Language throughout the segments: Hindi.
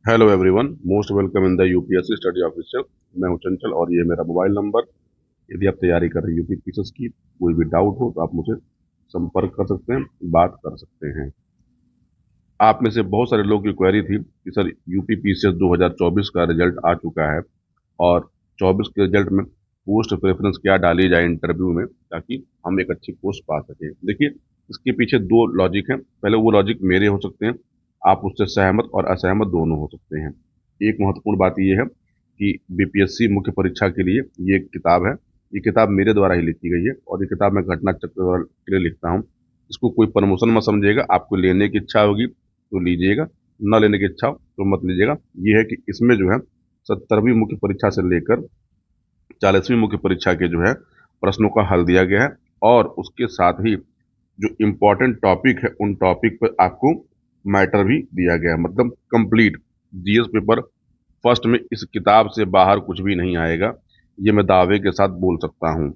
Hello everyone, most welcome in the UPSC study official. मैं हूं चंचल और ये मेरा मोबाइल नंबर। यदि आप तैयारी कर रहे हैं यूपी पीसीएस की, कोई भी डाउट हो तो आप मुझे संपर्क कर सकते हैं, बात कर सकते हैं। आप में से बहुत सारे लोग की क्वेरी थी कि सर यूपी पीसीएस 2024 का रिजल्ट आ चुका है और 24 के रिजल्ट में पोस्ट प्रेफरेंस क्या डाली जाए इंटरव्यू में ताकि हम एक अच्छी पोस्ट पा सकें। देखिए, इसके पीछे दो लॉजिक हैं। पहले वो लॉजिक मेरे हो सकते हैं, आप उससे सहमत और असहमत दोनों हो सकते हैं। एक महत्वपूर्ण बात यह है कि बीपीएससी मुख्य परीक्षा के लिए ये एक किताब है। ये किताब मेरे द्वारा ही लिखी गई है और ये किताब मैं घटना चक्र द्वारा के लिए लिखता हूँ। इसको कोई प्रमोशन मत समझिएगा। आपको लेने की इच्छा होगी तो लीजिएगा, न लेने की इच्छा हो तो मत लीजिएगा। ये है कि इसमें जो है 70वीं मुख्य परीक्षा से लेकर 40वीं मुख्य परीक्षा के जो है प्रश्नों का हल दिया गया है और उसके साथ ही जो इम्पोर्टेंट टॉपिक है उन टॉपिक पर आपको मैटर भी दिया गया है। मतलब कंप्लीट जीएस पेपर फर्स्ट में इस किताब से बाहर कुछ भी नहीं आएगा, ये मैं दावे के साथ बोल सकता हूँ।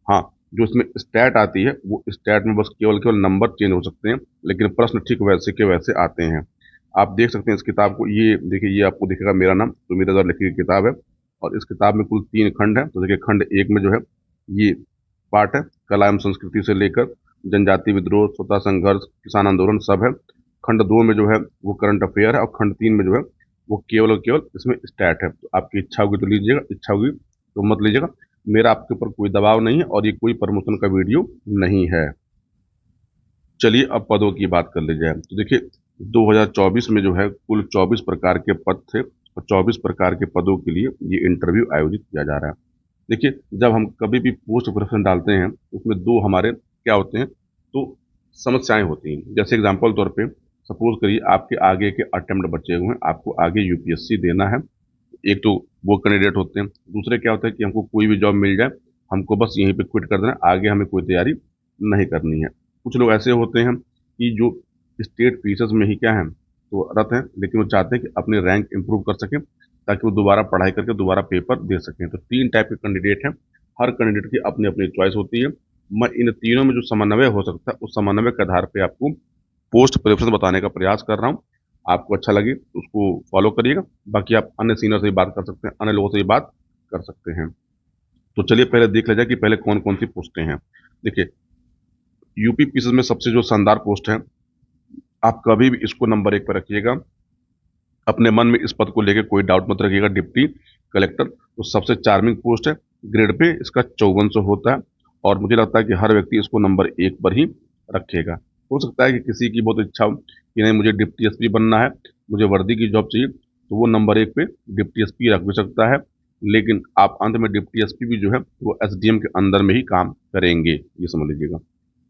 हाँ, जो इसमें स्टैट आती है वो स्टैट में बस केवल केवल नंबर चेंज हो सकते हैं, लेकिन प्रश्न ठीक वैसे के वैसे आते हैं। आप देख सकते हैं इस किताब को, ये देखिए, ये आपको दिखेगा मेरा नाम, तो मेरे द्वारा लिखी गई किताब है। और इस किताब में कुल 3 खंड है। तो देखिए, खंड 1 में जो है ये पार्ट है, कला एवं संस्कृति से लेकर जनजाति विद्रोह, स्वतंत्रता संघर्ष, किसान आंदोलन सब है। खंड 2 में जो है वो करंट अफेयर है और खंड 3 में जो है वो केवल और केवल इसमें स्टैट है। तो आपकी इच्छा होगी तो लीजिएगा, इच्छा होगी तो मत लीजिएगा। मेरा आपके ऊपर कोई दबाव नहीं है और ये कोई प्रमोशन का वीडियो नहीं है। चलिए अब पदों की बात कर ली जाए। तो देखिए, 2024 में जो है कुल 24 प्रकार के पद थे और 24 प्रकार के पदों के लिए ये इंटरव्यू आयोजित किया जा रहा है। देखिए, जब हम कभी भी पोस्ट प्रेफरेंस डालते हैं उसमें दो हमारे क्या होते हैं, तो समस्याएं होती हैं। जैसे एग्जांपल तौर पे सपोज करिए आपके आगे के अटेम्प्ट बचे हुए हैं, आपको आगे यूपीएससी देना है। एक तो वो कैंडिडेट होते हैं, दूसरे क्या होता है कि हमको कोई भी जॉब मिल जाए, हमको बस यहीं पे क्विट कर देना है, आगे हमें कोई तैयारी नहीं करनी है। कुछ लोग ऐसे होते हैं कि जो स्टेट पीसेस में ही क्या है तो रत हैं, लेकिन वो चाहते हैं कि अपनी रैंक इंप्रूव कर सकें ताकि वो दोबारा पढ़ाई करके दोबारा पेपर दे सकें। तो 3 टाइप के कैंडिडेट हैं, हर कैंडिडेट की अपनी अपनी चॉइस होती है। मैं इन तीनों में जो समन्वय हो सकता है उस समन्वय के आधार पर आपको पोस्ट प्रेफरेंस बताने का प्रयास कर रहा हूँ। आपको अच्छा लगे तो उसको फॉलो करिएगा। बाकी आप अन्य सीनियर से भी बात कर सकते हैं, अन्य लोगों से भी बात कर सकते हैं। तो चलिए पहले देख लिया जाए कि पहले कौन कौन सी पोस्टें हैं। देखिए, यूपी पीसीएस में सबसे जो शानदार पोस्ट है, आप कभी भी इसको नंबर 1 पर रखिएगा। अपने मन में इस पद को लेकर कोई डाउट मत रखिएगा। डिप्टी कलेक्टर तो सबसे चार्मिंग पोस्ट है। ग्रेड पे इसका 5400 होता है और मुझे लगता है कि हर व्यक्ति इसको नंबर 1 पर ही रखेगा। हो सकता है कि किसी की बहुत इच्छा हो कि नहीं मुझे डिप्टी एसपी बनना है, मुझे वर्दी की जॉब चाहिए, तो वो नंबर 1 पे डिप्टी एसपी रख भी सकता है। लेकिन आप अंत में डिप्टी एसपी भी जो है वो एसडीएम के अंदर में ही काम करेंगे, ये समझ लीजिएगा।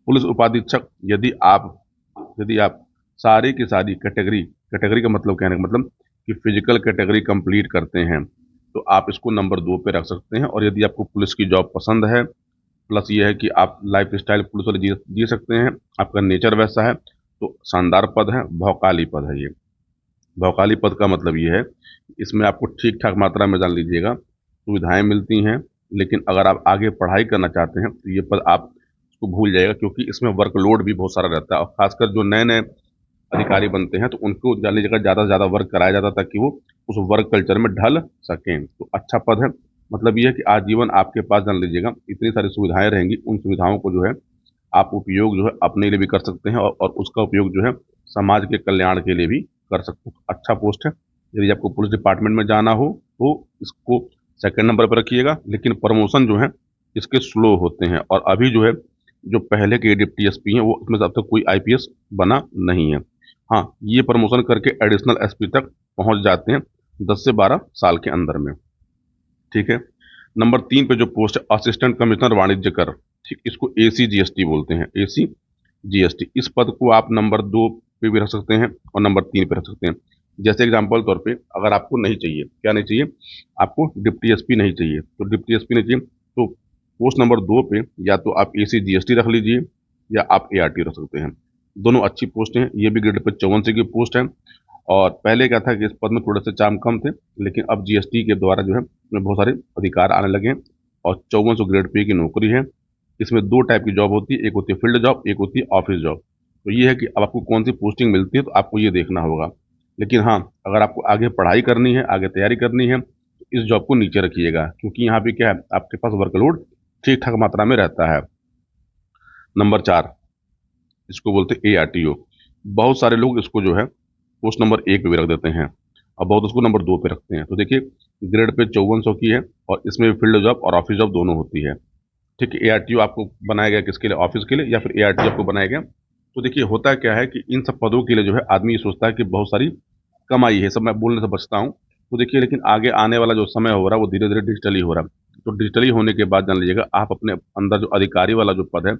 पुलिस उपाधीक्षक, यदि आप सारी की सारी कैटेगरी, कैटेगरी का मतलब कहने का मतलब कि फिजिकल कैटेगरी कंप्लीट करते हैं, तो आप इसको नंबर 2 पे रख सकते हैं। और यदि आपको पुलिस की जॉब पसंद है, प्लस ये है कि आप लाइफ स्टाइल पुलिस वाले जी सकते हैं, आपका नेचर वैसा है, तो शानदार पद है। भौकाली पद है ये। भौकाली पद का मतलब ये है, इसमें आपको ठीक ठाक मात्रा में जान लीजिएगा सुविधाएं मिलती हैं, लेकिन अगर आप आगे पढ़ाई करना चाहते हैं तो ये पद आप उसको भूल जाइएगा, क्योंकि इसमें वर्कलोड भी बहुत सारा रहता है और खासकर जो नए नए अधिकारी बनते हैं तो उनको जान लीजिएगा ज़्यादा से ज़्यादा वर्क कराया जाता है ताकि वो उस वर्क कल्चर में ढल सकें। तो अच्छा पद है। मतलब ये है कि आजीवन आपके पास जान लीजिएगा इतनी सारी सुविधाएं रहेंगी, उन सुविधाओं को जो है आप उपयोग जो है अपने लिए भी कर सकते हैं और उसका उपयोग जो है समाज के कल्याण के लिए भी कर सकते हैं। अच्छा पोस्ट है। यदि आपको पुलिस डिपार्टमेंट में जाना हो तो इसको सेकंड नंबर पर रखिएगा, लेकिन प्रमोशन जो है इसके स्लो होते हैं। और अभी जो है जो पहले के डिप्टी एसपी हैं वो इसमें से अब तक कोई आईपीएस बना नहीं है। हाँ, ये प्रमोशन करके एडिशनल एसपी तक पहुंच जाते हैं 10 से 12 साल के अंदर में। ठीक है। नंबर 3 पे जो पोस्ट है असिस्टेंट कमिश्नर वाणिज्य कर, ठीक, इसको एसी जीएसटी बोलते हैं, एसी जीएसटी। इस पद को आप नंबर 2 पे भी रख सकते हैं और नंबर 3 पे रख सकते हैं। जैसे एग्जाम्पल तौर पे अगर आपको नहीं चाहिए, क्या नहीं चाहिए, आपको डिप्टी एसपी नहीं चाहिए, तो डिप्टी एसपी नहीं चाहिए तो पोस्ट नंबर 2 पे या तो आप एसी जीएसटी रख लीजिए या आप एआरटी रख सकते हैं। दोनों अच्छी पोस्ट हैं। ये भी ग्रेड पे 54 की पोस्ट है। और पहले क्या था कि इस पद में थोड़े से चार्म कम थे, लेकिन अब जीएसटी के द्वारा जो है इसमें बहुत सारे अधिकार आने लगे हैं और 5400 ग्रेड पे की नौकरी है। इसमें 2 टाइप की जॉब होती है, एक होती है फील्ड जॉब, एक होती है ऑफिस जॉब। तो ये है कि अब आपको कौन सी पोस्टिंग मिलती है तो आपको ये देखना होगा। लेकिन हाँ, अगर आपको आगे पढ़ाई करनी है, आगे तैयारी करनी है, तो इस जॉब को नीचे रखिएगा, क्योंकि यहाँ पे क्या है, आपके पास वर्कलोड ठीक ठाक मात्रा में रहता है। नंबर 4, इसको बोलते हैं ARTO। बहुत सारे लोग इसको जो है पोस्ट नंबर 1 पे भी रख देते हैं, और बहुत उसको नंबर 2 पे रखते हैं। तो देखिए, ग्रेड पे 5400 की है, और इसमें फील्ड जॉब और ऑफिस जॉब दोनों होती है। ठीक है, ARTO आपको बनाया गया किसके लिए? ऑफिस के लिए, या फिर ARTO आपको बनाया गया? तो देखिए, होता क्या है कि इन सब पदों के लिए जो है आदमी ये सोचता है कि बहुत सारी कमाई है, सब मैं बोलने से बचता हूँ। तो देखिए, लेकिन आगे आने वाला जो समय हो रहा है वो धीरे धीरे डिजिटली हो रहा है। तो डिजिटली होने के बाद जान लीजिएगा, आप अपने अंदर जो अधिकारी वाला जो पद है,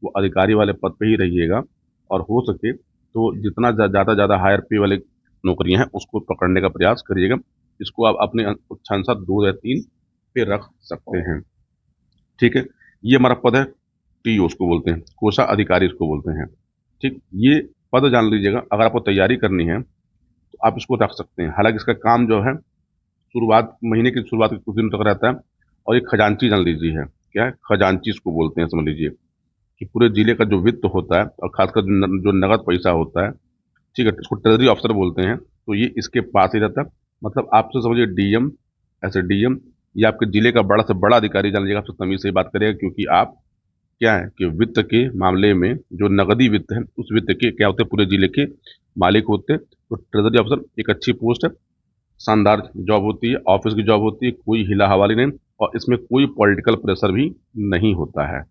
वो अधिकारी वाले पद पे ही रहिएगा, और हो सके तो जितना ज़्यादा ज़्यादा हायर पे वाले नौकरियां हैं उसको पकड़ने का प्रयास करिएगा। इसको आप अपने इच्छानुसार 2 या 3 पे रख सकते हैं। ठीक है, ये हमारा पद है TO, उसको बोलते हैं कोषा अधिकारी, इसको बोलते हैं। ठीक, ये पद जान लीजिएगा, अगर आपको तैयारी करनी है तो आप इसको रख सकते हैं। हालांकि इसका काम जो है शुरुआत, महीने की शुरुआत के कुछ दिन तक रहता है, और एक खजांची जान लीजिए है। क्या है? खजांची इसको बोलते हैं, समझ लीजिए कि पूरे जिले का जो वित्त होता है, और खासकर जो नगद पैसा होता है, ठीक है, इसको ट्रेजरी ऑफिसर बोलते हैं। तो ये इसके पास ही रहता है। मतलब आपसे समझिए DM, ऐसे DM, ये आपके जिले का बड़ा से बड़ा अधिकारी जान लीजिएगा, आपसे तमीज से ही बात करेगा, क्योंकि आप क्या है कि वित्त के मामले में जो नगदी वित्त है, उस वित्त के क्या होते हैं, पूरे जिले के मालिक होते हैं। तो ट्रेजरी ऑफिसर एक अच्छी पोस्ट है, शानदार जॉब होती है, ऑफिस की जॉब होती है, कोई हिला हवाली नहीं, और इसमें कोई पॉलिटिकल प्रेशर भी नहीं होता है।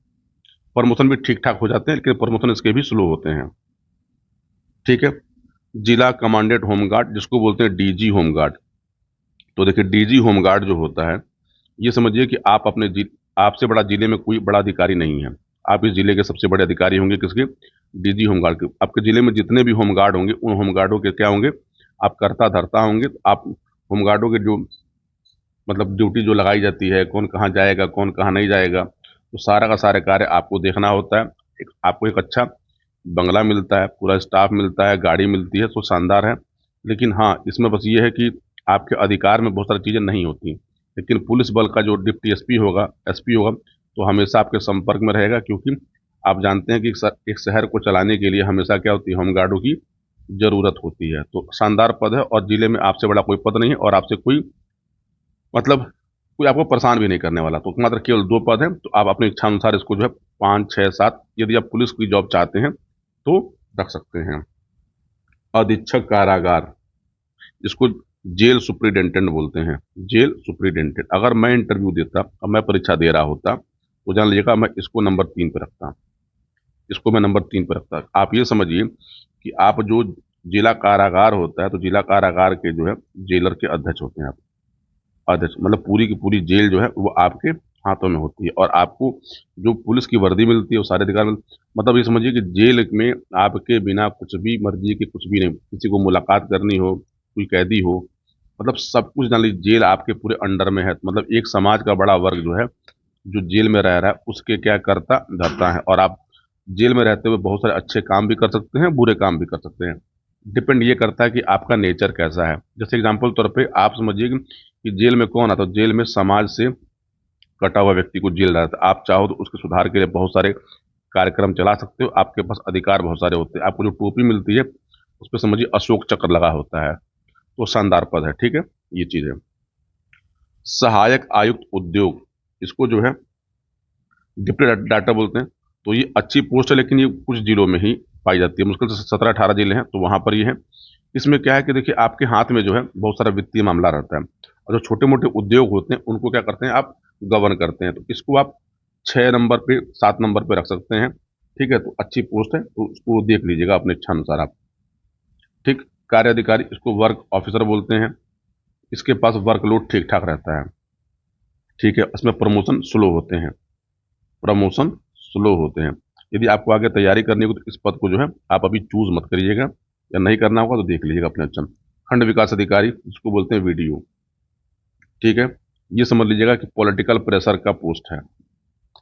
प्रमोशन भी ठीक ठाक हो जाते हैं, लेकिन प्रमोशन इसके भी स्लो होते हैं। ठीक है, जिला कमांडेंट होमगार्ड, जिसको बोलते हैं DG होमगार्ड। तो देखिए, DG होमगार्ड जो होता है, ये समझिए कि आप अपने आपसे बड़ा जिले में कोई बड़ा अधिकारी नहीं है। आप इस जिले के सबसे बड़े अधिकारी होंगे, किसके? DG होमगार्ड के। आपके जिले में जितने भी होमगार्ड होंगे, उन होमगार्डों के क्या होंगे? आप करता धरता होंगे। तो आप होमगार्डों के जो मतलब ड्यूटी जो लगाई जाती है, कौन कहाँ जाएगा, कौन कहाँ नहीं जाएगा, तो सारा का सारा कार्य आपको देखना होता है। आपको एक अच्छा बंगला मिलता है, पूरा स्टाफ मिलता है, गाड़ी मिलती है, तो शानदार है। लेकिन हाँ, इसमें बस ये है कि आपके अधिकार में बहुत सारी चीज़ें नहीं होती। लेकिन पुलिस बल का जो डिप्टी SP होगा, SP होगा, तो हमेशा आपके संपर्क में रहेगा, क्योंकि आप जानते हैं कि एक शहर को चलाने के लिए हमेशा क्या होती है, होमगार्डों की जरूरत होती है। तो शानदार पद है, और जिले में आपसे बड़ा कोई पद नहीं है, और आपसे कोई मतलब कोई आपको परेशान भी नहीं करने वाला। तो मात्र केवल 2 पद हैं, तो आप अपनी इच्छा अनुसार इसको जो है 5, 6, 7, यदि आप पुलिस की जॉब चाहते हैं तो रख सकते हैं। अधीक्षक कारागार, इसको जेल सुप्रिटेंडेंट बोलते हैं। जेल सुप्रिटेंडेंट, अगर मैं इंटरव्यू देता और मैं परीक्षा दे रहा होता, तो जान लीजिएगा मैं इसको नंबर 3 पे रखता। इसको मैं नंबर 3 पे रखता। आप ये समझिए कि आप जो जिला कारागार होता है, तो जिला कारागार के जो है जेलर के अध्यक्ष होते हैं आप। अध्यक्ष मतलब पूरी की पूरी जेल जो है वो आपके हाथों में होती है, और आपको जो पुलिस की वर्दी मिलती है वो सारे अधिकार मतलब ये समझिए कि जेल में आपके बिना कुछ भी, मर्जी के कुछ भी नहीं, किसी को मुलाकात करनी हो, कोई कैदी हो, मतलब सब कुछ जान लीजिए जेल आपके पूरे अंडर में है। मतलब एक समाज का बड़ा वर्ग जो है, जो जेल में रह रहा है, उसके क्या करता धरता है, और आप जेल में रहते हुए बहुत सारे अच्छे काम भी कर सकते हैं, बुरे काम भी कर सकते हैं। डिपेंड ये करता है कि आपका नेचर कैसा है। जैसे एग्जाम्पल तौर पे आप समझिए कि जेल में कौन आता है? जेल में समाज से कटा हुआ व्यक्ति को जेल रहता है। आप चाहो तो उसके सुधार के लिए बहुत सारे कार्यक्रम चला सकते हो, आपके पास अधिकार बहुत सारे होते हैं। आपको जो टोपी मिलती है उस पर समझिए अशोक चक्र लगा होता है, तो शानदार पद है। ठीक है, ये चीज है। सहायक आयुक्त उद्योग, इसको जो है डिप्टी डाटा बोलते हैं। तो ये अच्छी पोस्ट है, लेकिन ये कुछ जिलों में ही पाई जाती है, मुश्किल से 17-18 जिले हैं, तो वहां पर ये है। इसमें क्या है कि देखिए, आपके हाथ में जो है बहुत सारा वित्तीय मामला रहता है, और जो छोटे मोटे उद्योग होते हैं उनको क्या करते हैं, आप गवर्न करते हैं। तो इसको आप 6 नंबर पे, 7 नंबर पे रख सकते हैं। ठीक है, तो अच्छी पोस्ट है, तो उसको देख लीजिएगा अपने इच्छा अनुसार आप। ठीक, कार्य अधिकारी, इसको वर्क ऑफिसर बोलते हैं। इसके पास वर्कलोड ठीक ठाक रहता है। ठीक है, इसमें प्रमोशन स्लो होते हैं, प्रमोशन स्लो होते हैं। यदि आपको आगे तैयारी करनी हो तो इस पद को जो है आप अभी चूज मत करिएगा, या नहीं करना होगा तो देख लीजिएगा अपने ऑप्शन। खंड विकास अधिकारी, जिसको बोलते हैं VDO। ठीक है, ये समझ लीजिएगा कि पॉलिटिकल प्रेशर का पोस्ट है,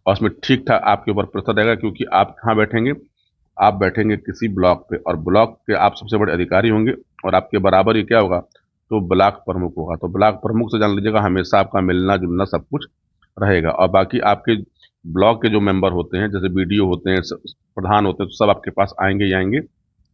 और उसमें ठीक ठाक आपके ऊपर प्रेशर रहेगा, क्योंकि आप कहाँ बैठेंगे? आप बैठेंगे किसी ब्लॉक पे, और ब्लॉक के आप सबसे बड़े अधिकारी होंगे, और आपके बराबर ही क्या होगा? तो ब्लॉक प्रमुख होगा। तो ब्लॉक प्रमुख से जान लीजिएगा हमेशा आपका मिलना जुलना सब कुछ रहेगा। और बाकी आपके ब्लॉक के जो मेंबर होते हैं, जैसे BDO होते हैं, प्रधान होते हैं, तो सब आपके पास आएंगे ही आएंगे,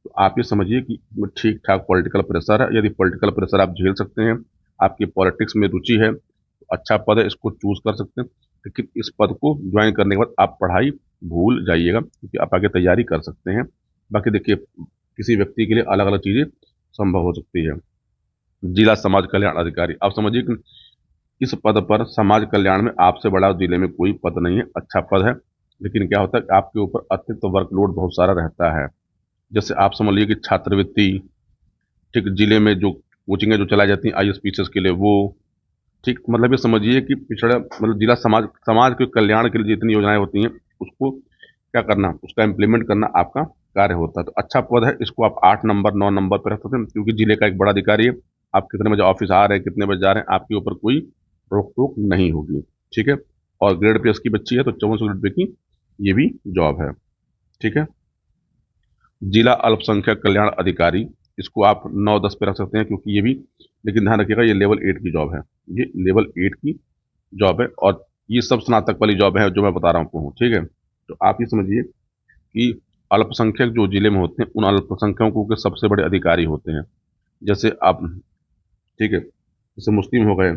तो आप ये समझिए कि ठीक ठाक पॉलिटिकल प्रेशर है। यदि पॉलिटिकल प्रेशर आप झेल सकते हैं, आपकी पॉलिटिक्स में रुचि है, तो अच्छा पद है, इसको चूज कर सकते हैं। लेकिन इस पद को ज्वाइन करने के बाद आप पढ़ाई भूल जाइएगा, क्योंकि आप आगे तैयारी कर सकते हैं। बाकी देखिए, किसी व्यक्ति के लिए अलग अलग चीज़ें संभव हो सकती है। जिला समाज कल्याण अधिकारी, आप समझिए कि इस पद पर समाज कल्याण में आपसे बड़ा जिले में कोई पद नहीं है। अच्छा पद है, लेकिन क्या होता है कि आपके ऊपर अतिरिक्त वर्कलोड बहुत सारा रहता है। जैसे आप समझ लीजिए कि छात्रवृत्ति, ठीक, जिले में जो कोचिंगें जो चलाई जाती हैं आईएएस पीसीएस के लिए, वो ठीक, मतलब ये समझिए कि पिछड़ा, मतलब जिला समाज समाज के कल्याण के लिए जितनी योजनाएं होती हैं, उसको क्या करना, उसका इम्प्लीमेंट करना आपका कार्य होता है। तो अच्छा पद है, इसको आप 8 नंबर 9 नंबर पर रख सकते हैं, क्योंकि जिले का एक बड़ा अधिकारी है। आप कितने बजे ऑफिस आ रहे हैं, कितने बजे जा रहे हैं, आपके ऊपर कोई रोक टोक नहीं होगी। ठीक है। और ग्रेड पे इसकी बच्ची है, तो 5400 रुपये की ये भी जॉब है। ठीक है। जिला अल्पसंख्यक कल्याण अधिकारी, इसको आप 9 10 पे रख सकते हैं, क्योंकि ये भी, लेकिन ध्यान रखिएगा, ये लेवल 8 की जॉब है। ये लेवल 8 की जॉब है, और ये सब स्नातक वाली जॉब है जो मैं बता रहा हूँ। ठीक है। तो आप ये समझिए कि अल्पसंख्यक जो जिले में होते हैं, उन अल्पसंख्यकों के सबसे बड़े अधिकारी होते हैं। जैसे आप, ठीक है, जैसे मुस्लिम हो गए,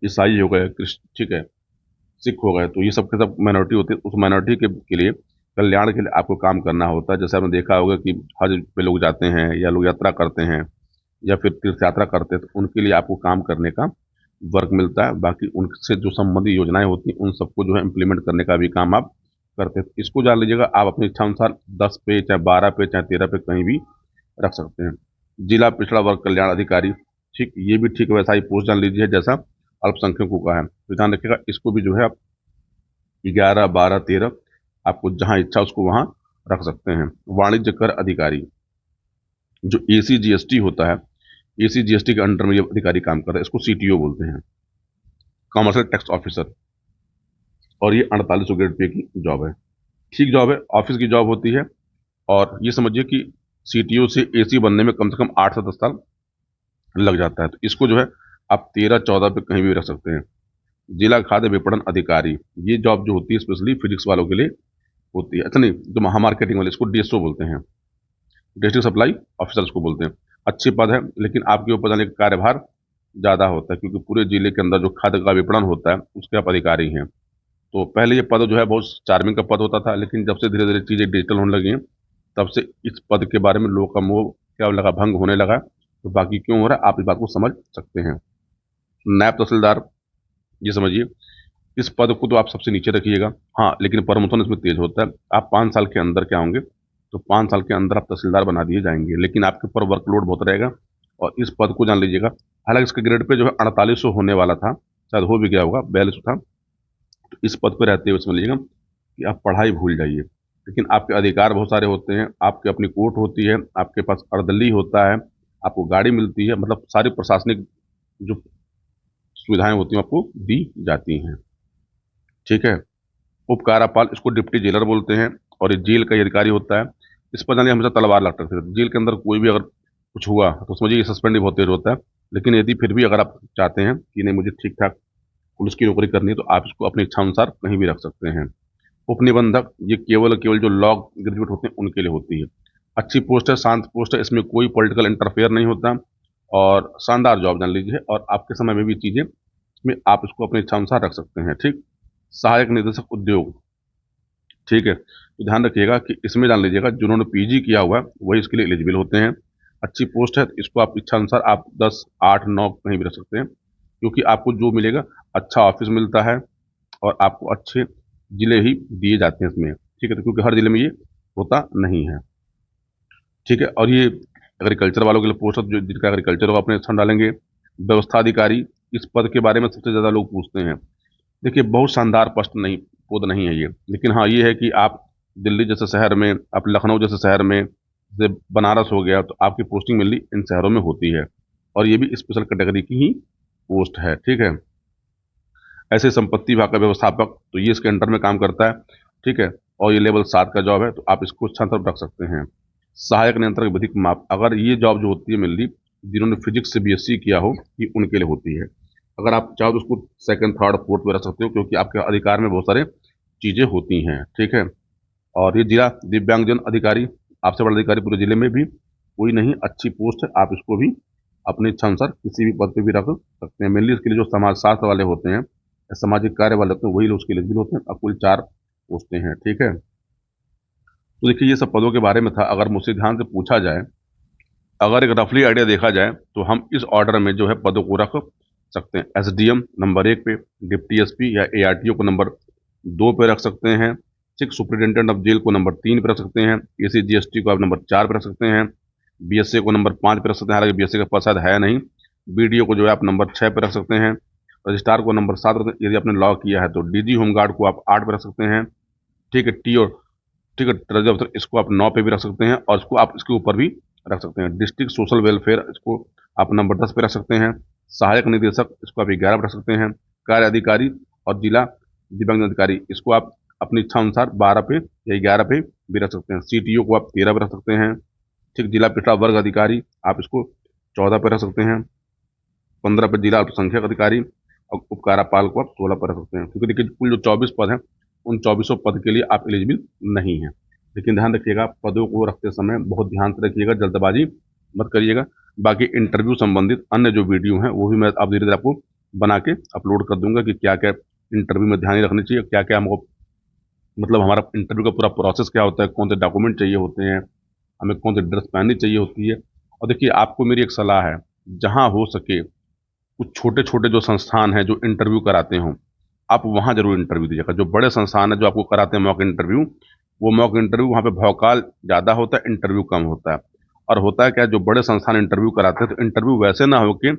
ईसाई हो गए, क्रिश्चियन, ठीक है, सिख हो गए, तो ये सब के सब माइनॉरिटी होती है। उस माइनॉरिटी के लिए कल्याण के लिए आपको काम करना होता है। जैसे आपने देखा होगा कि हज पे लोग जाते हैं, या लोग यात्रा करते हैं, या फिर तीर्थ यात्रा करते हैं, तो उनके लिए आपको काम करने का वर्क मिलता है। बाकी उनसे जो संबंधित योजनाएं होती हैं, उन सबको जो है इम्प्लीमेंट करने का भी काम आप करते हैं। तो इसको जान लीजिएगा, आप अपनी इच्छा अनुसार 10 पे, चाहे 12 पे, चाहे 13 पे, कहीं भी रख सकते हैं। जिला पिछड़ा वर्ग कल्याण अधिकारी, ठीक, ये भी ठीक वैसा ही पोस्ट जान लीजिए जैसा अल्पसंख्यकों का है। तो ध्यान रखिएगा, इसको भी जो है आप 11 12 13, आपको जहां इच्छा उसको वहां रख सकते हैं। वाणिज्य कर अधिकारी, जो एसी जीएसटी होता है, एसी जीएसटी के अंडर में ये अधिकारी काम कर रहा है, इसको सीटीओ बोलते हैं, कॉमर्शियल टैक्स ऑफिसर। और ये 4800 ग्रेड पे की जॉब है। ठीक जॉब है, ऑफिस की जॉब होती है। और ये समझिए कि सीटीओ से एसी बनने में कम से कम 8 से 10 साल लग जाता है। तो इसको जो है आप 13 14 पे कहीं भी रख सकते हैं। जिला खाद्य विपणन अधिकारी, ये जॉब जो होती है स्पेशली फिजिक्स वालों के लिए होती है। अच्छा नहीं, जो मार्केटिंग वाले, इसको डीएसओ बोलते हैं, डिस्ट्रिक्ट सप्लाई ऑफिसर उसको बोलते हैं। अच्छी पद है, लेकिन आपके ऊपर जाने का कार्यभार ज़्यादा होता है, क्योंकि पूरे जिले के अंदर जो खाद्य का विपणन होता है उसके आप अधिकारी हैं। तो पहले ये पद जो है बहुत चार्मिंग का पद होता था, लेकिन जब से धीरे धीरे चीज़ें डिजिटल होने लगी हैं, तब से इस पद के बारे में लोगों का मोह क्या लगा, भंग होने लगा। तो बाकी क्यों हो रहा है, आप इस बात को समझ सकते हैं। नायब तहसीलदार, ये समझिए, इस पद को तो आप सबसे नीचे रखिएगा। हाँ, लेकिन प्रमोशन इसमें तेज होता है। आप 5 साल के अंदर क्या होंगे, तो 5 साल के अंदर आप तहसीलदार बना दिए जाएंगे, लेकिन आपके ऊपर वर्कलोड बहुत रहेगा। और इस पद को जान लीजिएगा, हालांकि इसके ग्रेड पे जो है 4800 होने वाला था, शायद हो भी गया होगा, 4200 था। तो इस पद पर रहते हुए समझ लीजिएगा कि आप पढ़ाई भूल जाइए। लेकिन आपके अधिकार बहुत सारे होते हैं, आपकी अपनी कोर्ट होती है, आपके पास अर्दली होता है, आपको गाड़ी मिलती है, मतलब सारी प्रशासनिक जो सुविधाएं होती हैं आपको दी जाती हैं। ठीक है। उपकारापाल, इसको डिप्टी जेलर बोलते हैं, और ये जेल का ही अधिकारी होता है। इस पर जाने हमेशा तलवार लटकती रहती है। जेल के अंदर कोई भी अगर कुछ हुआ तो समझिए ये सस्पेंड भी बहुत तेज होता है। लेकिन यदि फिर भी अगर आप चाहते हैं कि नहीं, मुझे ठीक ठाक पुलिस की नौकरी करनी है, तो आप इसको अपनी इच्छा अनुसार कहीं भी रख सकते हैं। उपनिबंधक, ये केवल केवल जो लॉ ग्रेजुएट होते हैं उनके लिए होती है। अच्छी पोस्ट है, शांत पोस्ट है, इसमें कोई पॉलिटिकल इंटरफेयर नहीं होता, और शानदार जॉब जान लीजिए। और आपके समय में भी चीज़ें इसमें आप इसको अपनी इच्छा अनुसार रख सकते हैं। ठीक। सहायक निदेशक उद्योग, ठीक है, तो ध्यान रखिएगा कि इसमें जान लीजिएगा जिन्होंने पीजी किया हुआ है वही इसके लिए एलिजिबल होते हैं। अच्छी पोस्ट है, तो इसको आप इच्छा अनुसार आप 10 8 9 कहीं भी रख सकते हैं, क्योंकि आपको जो मिलेगा, अच्छा ऑफिस मिलता है, और आपको अच्छे जिले ही दिए जाते हैं इसमें। ठीक है, तो क्योंकि हर जिले में ये होता नहीं है। ठीक है। और ये एग्रीकल्चर वालों के लिए पोस्ट है, जो जिनका एग्रीकल्चर होगा अपने स्थान डालेंगे। व्यवस्था अधिकारी, इस पद के बारे में सबसे ज़्यादा लोग पूछते हैं। देखिए, बहुत शानदार पोस्ट नहीं, पद नहीं है ये, लेकिन हाँ ये है कि आप दिल्ली जैसे शहर में, आप लखनऊ जैसे शहर में, जैसे बनारस हो गया, तो आपकी पोस्टिंग मिलनी इन शहरों में होती है। और ये भी स्पेशल कैटेगरी की ही पोस्ट है। ठीक है। ऐसे संपत्ति विभाग का व्यवस्थापक, तो ये इसके अंडर में काम करता है। ठीक है। और ये लेवल 7 का जॉब है, तो आप इसको अच्छा तरफ रख सकते हैं। सहायक नियंत्रक विधिक माप, अगर ये जॉब जो होती है मेनली जिन्होंने फिजिक्स से बीएससी किया हो, ये उनके लिए होती है। अगर आप चाहो तो उसको सेकंड थर्ड फोर्थ में रख सकते हो, क्योंकि आपके अधिकार में बहुत सारे चीज़ें होती हैं। ठीक है। और ये जिला दिव्यांगजन अधिकारी, आपसे बड़ा अधिकारी पूरे जिले में भी कोई नहीं, अच्छी पोस्ट है, आप इसको भी अपनी इच्छा अनुसार किसी भी पद पे भी रख सकते हैं। मेनली इसके लिए जो समाज शास्त्र वाले होते हैं, सामाजिक कार्य वाले होते हैं, वही लोग उसके एलिजिबल होते हैं। अब कुल 4 पोस्टें हैं, ठीक है। तो देखिए ये सब पदों के बारे में था। अगर मुझसे ध्यान से पूछा जाए, अगर एक रफली आइडिया देखा जाए, तो हम इस ऑर्डर में जो है पदों को रख सकते हैं। एसडीएम नंबर 1 पे, डिप्टी एसपी या एआरटीओ को नंबर 2 पे रख सकते हैं, ठीक, सुपरिटेंडेंट ऑफ जेल को नंबर 3 पे रख सकते हैं, एसीजीएसटी को आप नंबर 4 पे रख सकते हैं, बीएसए को नंबर 5 पे रख सकते हैं, हालांकि बीएसए का पद शायद है नहीं। बीडीओ को जो है आप नंबर 6 पे रख सकते हैं, रजिस्ट्रार को नंबर 7 रख, यदि आपने लॉ किया है तो डीजी होमगार्ड को आप 8 पे रख सकते हैं, ठीक है। टी और ठीक है, ट्रेजरी अफसर इसको आप 9 पे भी रख सकते हैं, और इसको आप इसके ऊपर भी रख सकते हैं। डिस्ट्रिक्ट सोशल वेलफेयर इसको आप नंबर 10 पे रख सकते हैं। सहायक निदेशक इसको आप 11 पे रख सकते हैं। कार्य अधिकारी और जिला दिव्यांग अधिकारी इसको आप अपनी इच्छा अनुसार 12 पे या 11 पे भी रख सकते हैं। सीटीओ को आप 13 पे रख सकते हैं, ठीक। जिला पिछड़ा वर्ग अधिकारी आप इसको 14 पे रख सकते हैं। 15 पे जिला अल्पसंख्यक अधिकारी और उपकारापाल को आप 16 पर रख सकते हैं। क्योंकि देखिए कुल जो 24 पद हैं, उन 24 पद के लिए आप एलिजिबल नहीं हैं। लेकिन ध्यान रखिएगा, पदों को रखते समय बहुत ध्यान से रखिएगा, जल्दबाजी मत करिएगा। बाकी इंटरव्यू संबंधित अन्य जो वीडियो हैं वो भी मैं आप धीरे धीरे आपको बना के अपलोड कर दूंगा कि क्या क्या इंटरव्यू में ध्यान रखनी चाहिए, क्या क्या हमको मतलब हमारा इंटरव्यू का पूरा प्रोसेस क्या होता है, कौन से डॉक्यूमेंट चाहिए होते हैं, हमें कौन सी ड्रेस पहननी चाहिए होती है। और देखिए आपको मेरी एक सलाह है, जहाँ हो सके कुछ छोटे छोटे जो संस्थान हैं जो इंटरव्यू कराते हों, आप वहाँ जरूर इंटरव्यू दीजिएगा। जो बड़े संस्थान है जो आपको कराते हैं मॉक इंटरव्यू, वो मॉक इंटरव्यू वहाँ पे भौकाल ज़्यादा होता है, इंटरव्यू कम होता है। और होता है क्या, जो बड़े संस्थान इंटरव्यू कराते हैं तो इंटरव्यू वैसे ना हो कि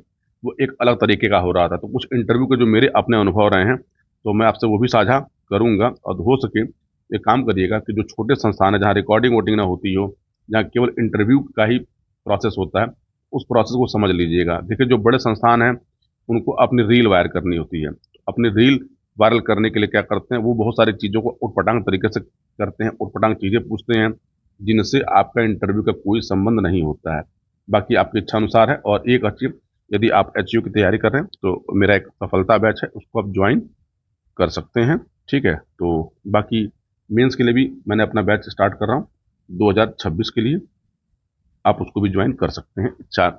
वो एक अलग तरीके का हो रहा था। तो कुछ इंटरव्यू के जो मेरे अपने अनुभव रहे हैं, तो मैं आपसे वो भी साझा करूंगा। और हो सके एक काम करिएगा कि जो छोटे संस्थान है जहाँ रिकॉर्डिंग वोटिंग ना होती हो, जहाँ केवल इंटरव्यू का ही प्रोसेस होता है, उस प्रोसेस को समझ लीजिएगा। देखिए जो बड़े संस्थान हैं उनको अपनी रील वायर करनी होती है। अपनी रील वायरल करने के लिए क्या करते हैं, वो बहुत सारी चीज़ों को उटपटांग तरीके से करते हैं, उटपटांग चीज़ें पूछते हैं जिनसे आपका इंटरव्यू का कोई संबंध नहीं होता है। बाकी आपकी इच्छा अनुसार है। और एक अच्छी, यदि आप एचयू की तैयारी कर रहे हैं तो मेरा एक सफलता बैच है, उसको आप ज्वाइन कर सकते हैं, ठीक है। तो बाकी मेंस के लिए भी मैंने अपना बैच स्टार्ट कर रहा हूँ 2026 के लिए, आप उसको भी ज्वाइन कर सकते हैं इच्छा